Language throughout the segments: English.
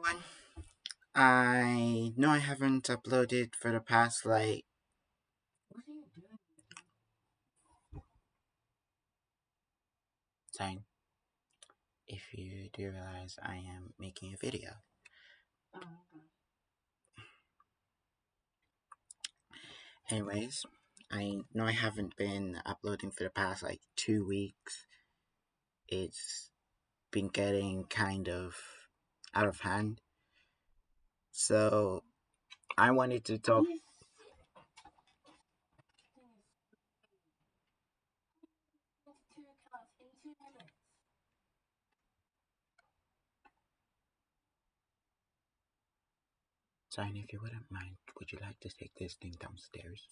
One, I know I haven't uploaded for the past time. If you do realize I am making a video. Anyways, I know I haven't been uploading for the past 2 weeks. It's been getting kind of out of hand. So I wanted to talk. Sorry, if you wouldn't mind, would you like to take this thing downstairs?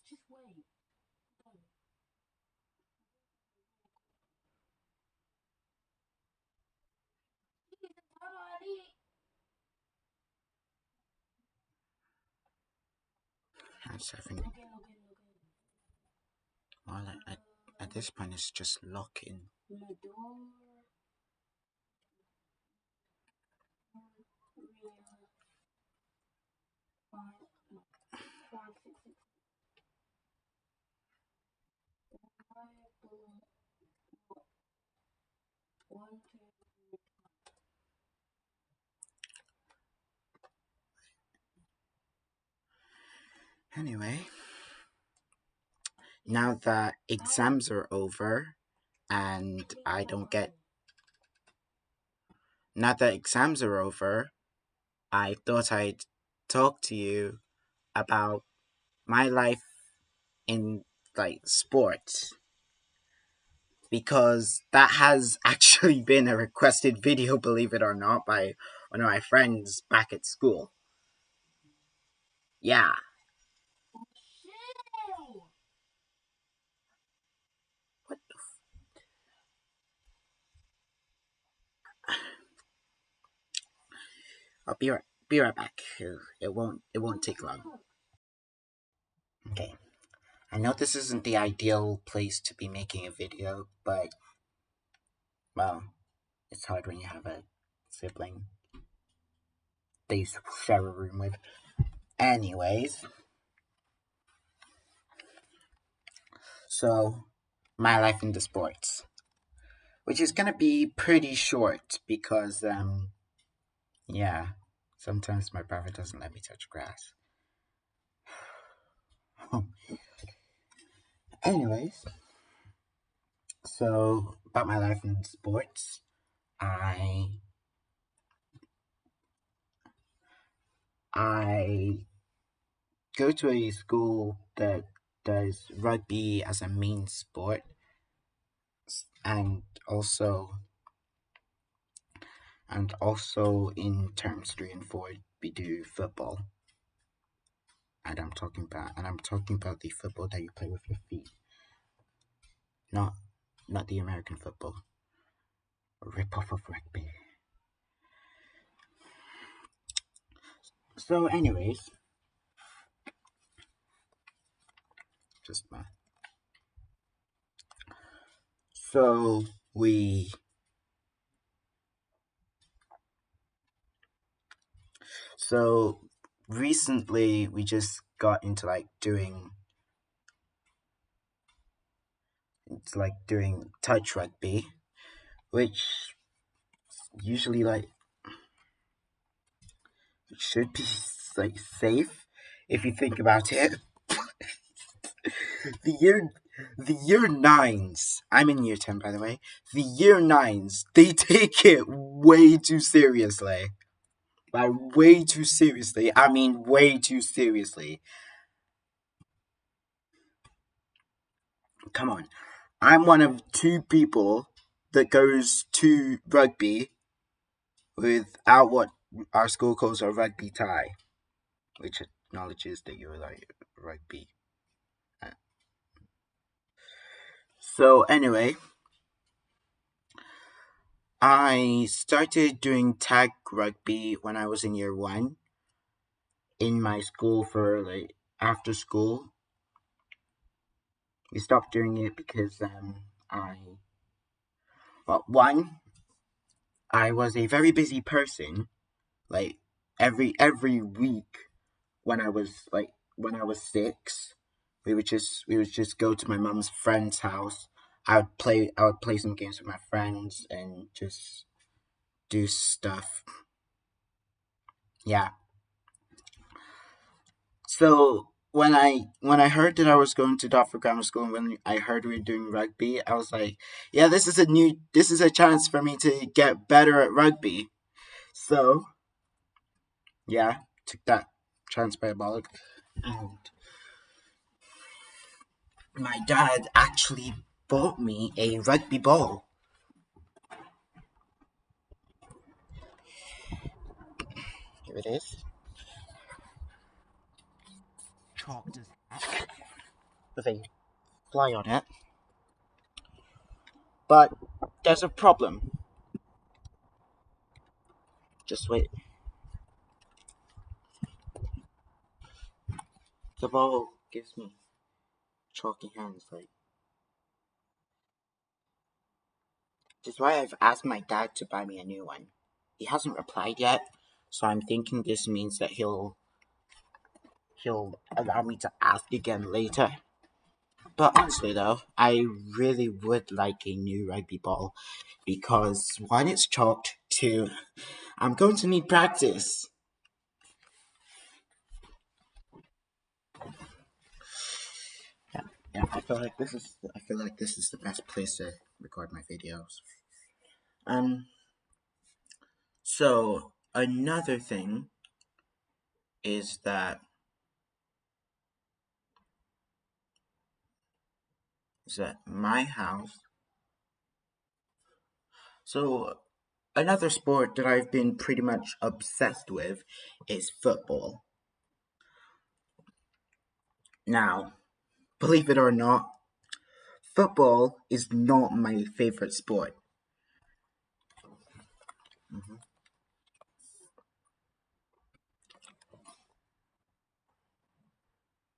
At 7. Well, at this point, it's just locking. Anyway, now that exams are over and I don't get. Now that exams are over, I thought I'd talk to you about my life in sports because that has actually been a requested video, believe it or not, by one of my friends back at school. Yeah. What the I'll be right back. It won't take long. Okay. I know this isn't the ideal place to be making a video, but well, it's hard when you have a sibling that you share a room with. Anyways, so my life in the sports, which is gonna be pretty short because yeah, sometimes my brother doesn't let me touch grass. Anyways, so about my life in sports, I I go to a school that does rugby as a main sport, and also in terms 3 and 4 we do football. And I'm talking about the football that you play with your feet, not the American football, a rip off of rugby. So, anyways, just so we so recently we just got into doing touch rugby, which usually should be safe if you think about it. the year the year nines, I'm in year 10 by the way, the year nines, they take it way too seriously. Way too seriously. I mean, way too seriously. Come on. I'm one of two people that goes to rugby without what our school calls a rugby tie, which acknowledges that you're rugby. So, anyway, I started doing tag rugby when I was in year 1 in my school for after school. We stopped doing it because I well, one, I was a very busy person. Like every week when I was 6, we would just go to my mom's friend's house. I would play some games with my friends and just do stuff. Yeah. So when I heard that I was going to Dartford Grammar School, and when I heard we were doing rugby, I was like, yeah, this is a chance for me to get better at rugby. So yeah, took that chance by a bollock. And my dad actually bought me a rugby ball. Here it is. Chalked as heck with a fly on it. But there's a problem. Just wait. The ball gives me chalky hands, like. Which is why I've asked my dad to buy me a new one. He hasn't replied yet, so I'm thinking this means that he'll allow me to ask again later. But honestly though, I really would like a new rugby ball because one, it's chalked, two, I'm going to need practice. Yeah, yeah. I feel like this is the best place to record my videos. Um. So another thing is that my house. So another sport that I've been pretty much obsessed with is football. Now, believe it or not, football is not my favorite sport. Mhm.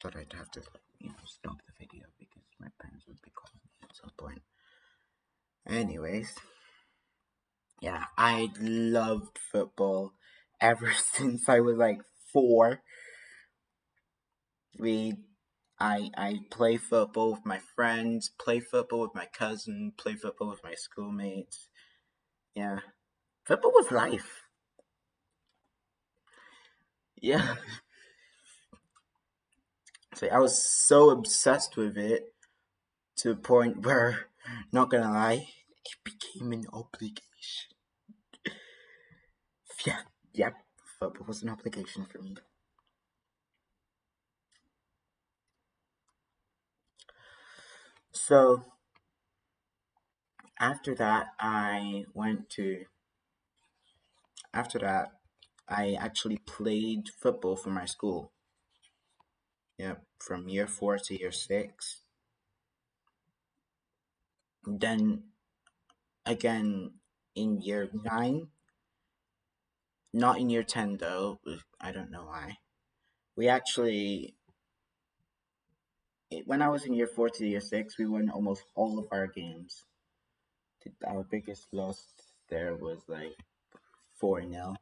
Thought I'd have to, stop the video because my parents would be calling me at some point. Anyways, yeah, I loved football ever since I was like 4. We, I play football with my friends, play football with my cousin, play football with my schoolmates. Yeah, football was life. Yeah, so I was so obsessed with it to the point where, not gonna lie, it became an obligation. Yeah, yep, football was an obligation for me. So after that, after that, I actually played football for my school. Yep, from year 4 to year 6. Then again in year 9, not in year 10 though. I don't know why. We actually, when I was in year 4 to year 6, we won almost all of our games. Our biggest loss there was like 4-0,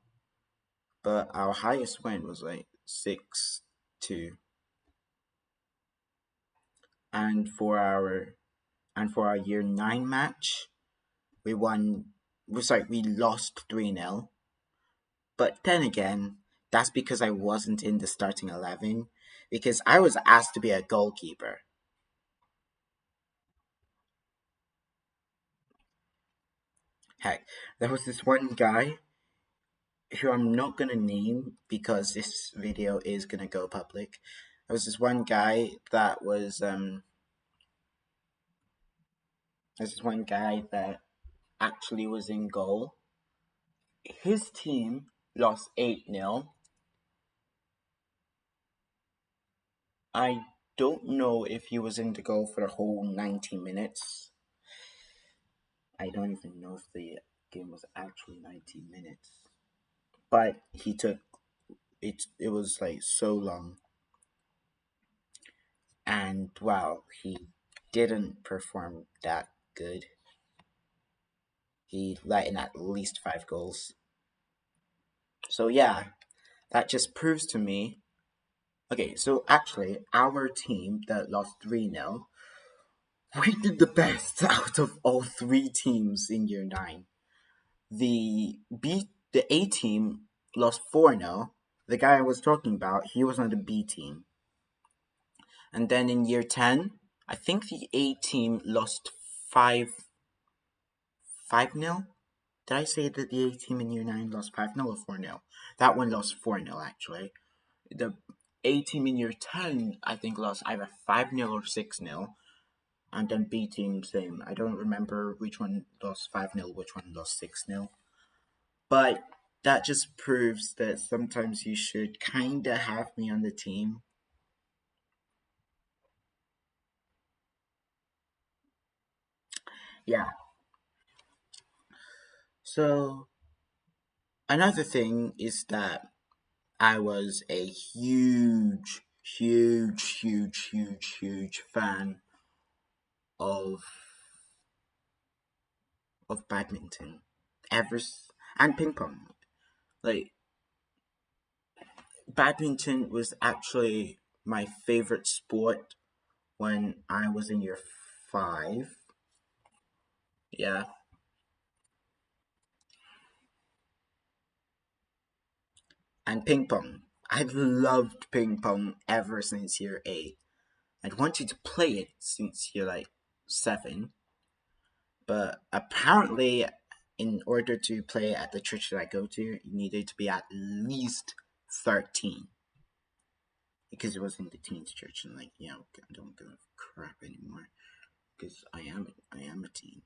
but our highest win was like 6-2. And for our year 9 match, we won. We lost 3-0. But then again, that's because I wasn't in the starting 11 because I was asked to be a goalkeeper. Heck, there was this one guy who I'm not gonna name because this video is gonna go public. There was this one guy there's this one guy that actually was in goal. His team lost 8-0. I don't know if he was in the goal for the whole 90 minutes. I don't even know if the game was actually 90 minutes. But he took it was like so long. And wow, he didn't perform that good. He let in at least 5 goals. So yeah, that just proves to me. Okay, so actually, our team that lost 3-0, we did the best out of all three teams in year 9. The A team lost 4-0. The guy I was talking about, he was on the B team. And then in year 10, I think the A team lost 5-0. Did I say that the A team in year 9 lost 5-0 or 4-0? That one lost 4-0 actually. The A team in year 10, I think, lost either 5-0 or 6-0. And then B team, same. I don't remember which one lost 5-0, which one lost 6-0. But that just proves that sometimes you should kinda have me on the team. Yeah. So another thing is that I was a huge fan of badminton, ever and ping pong. Like badminton was actually my favorite sport when I was in year 5. Yeah, and ping pong. I've loved ping pong ever since year 8. I'd wanted to play it since year like 7, but apparently, in order to play at the church that I go to, you needed to be at least 13 because it was in the teens church, and like, I don't give a crap anymore because I am a teen.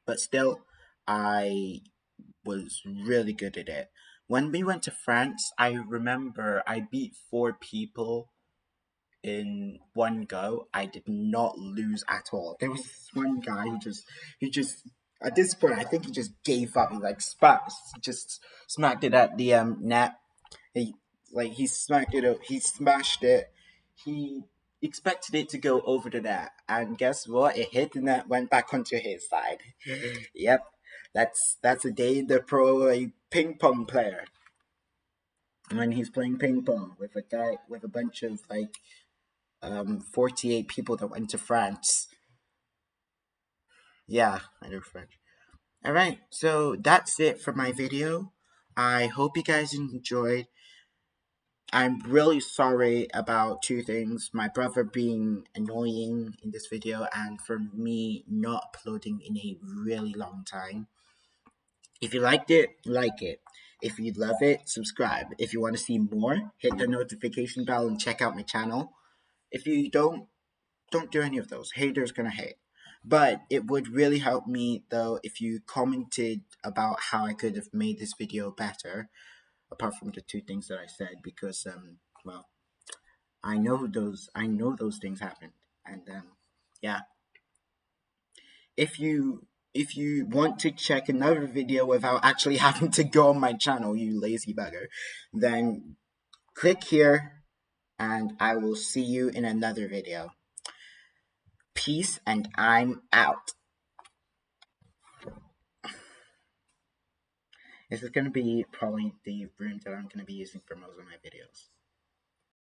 But still, I was really good at it. When we went to France, I remember I beat 4 people in one go. I did not lose at all. There was this one guy who just at this point I think he just gave up. He like just smacked it at the net. He he smacked it up. He smashed it. He expected it to go over the net, and guess what? It hit the net, went back onto his side. Yep, that's a day in the pro a ping pong player when he's playing ping pong with a guy with a bunch of 48 people that went to France. Yeah, I know French. All right, so that's it for my video. I hope you guys enjoyed. I'm really sorry about 2 things: my brother being annoying in this video, and for me not uploading in a really long time. If you liked it, like it. If you love it, subscribe. If you want to see more, hit the notification bell and check out my channel. If you don't do any of those. Haters gonna hate. But it would really help me though if you commented about how I could have made this video better, apart from the 2 things that I said, because well, I know those things happened. And yeah. If you want to check another video without actually having to go on my channel, you lazy bugger, then click here and I will see you in another video. Peace, and I'm out. This is going to be probably the room that I'm going to be using for most of my videos.